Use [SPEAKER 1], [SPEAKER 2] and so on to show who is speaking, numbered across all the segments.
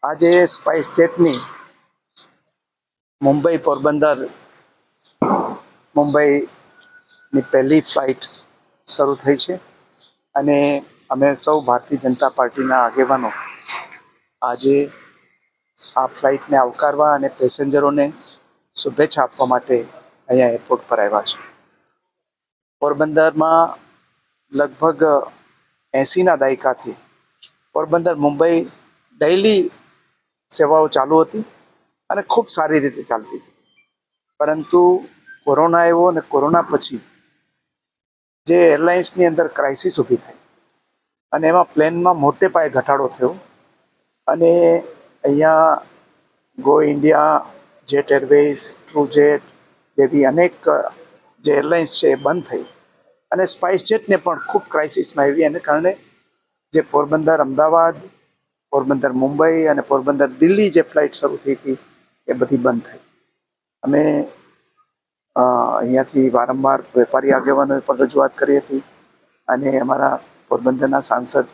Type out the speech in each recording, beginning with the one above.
[SPEAKER 1] આજે સ્પાઇસ જેટની મુંબઈ પોરબંદર મુંબઈની પહેલી ફ્લાઇટ શરૂ થઈ છે અને અમે સૌ ભારતીય જનતા પાર્ટીના આગેવાનો આજે આ ફ્લાઇટને આવકારવા અને પેસેન્જરોને શુભેચ્છા આપવા માટે અહીંયા એરપોર્ટ પર આવ્યા છે. પોરબંદરમાં લગભગ 80ના દાયકાથી પોરબંદર મુંબઈ ડેઇલી સેવાઓ ચાલુ હતી અને ખૂબ સારી રીતે ચાલતી હતી. પરંતુ કોરોના આવ્યો અને કોરોના પછી જે એરલાઇન્સની અંદર ક્રાઇસિસ ઊભી થઈ અને એમાં પ્લેનમાં મોટે પાયે ઘટાડો થયો અને અહીંયા go India, jet Airways, true jet જેવી અનેક જે એરલાઇન્સ છે એ બંધ થઈ અને સ્પાઇસ જેટને પણ ખૂબ ક્રાઇસિસમાં આવી. એને કારણે જે પોરબંદર અમદાવાદ, પોરબંદર મુંબઈ અને પોરબંદર દિલ્હી જે ફ્લાઇટ શરૂ થઈ હતી એ બધી બંધ થઈ. અમે અહીંયાથી વારંવાર વેપારી આગેવાનોએ પણ રજૂઆત કરી હતી અને અમારા પોરબંદરના સાંસદ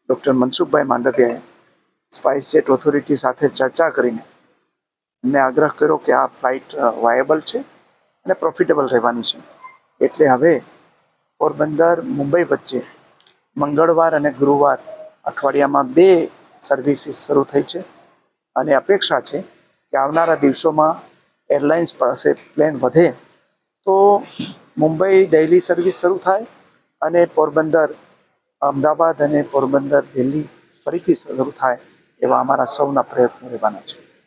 [SPEAKER 1] ડૉક્ટર મનસુખભાઈ માંડવિયાએ સ્પાઇસ જેટ ઓથોરિટી સાથે ચર્ચા કરીને એમને આગ્રહ કર્યો કે આ ફ્લાઇટ વાયેબલ છે અને પ્રોફિટેબલ રહેવાની છે. એટલે હવે પોરબંદર મુંબઈ વચ્ચે મંગળવાર અને ગુરુવાર અઠવાડિયામાં 2 સર્વિસીસ શરૂ થઈ છે અને અપેક્ષા છે કે આવનારા દિવસોમાં એરલાઇન્સ પાસે પ્લેન વધે તો મુંબઈ ડેઇલી સર્વિસ શરૂ થાય અને પોરબંદર અમદાવાદ અને પોરબંદર દિલ્હી ફરીથી શરૂ થાય એવા અમારા સૌના પ્રયત્નો રહેવાના છે.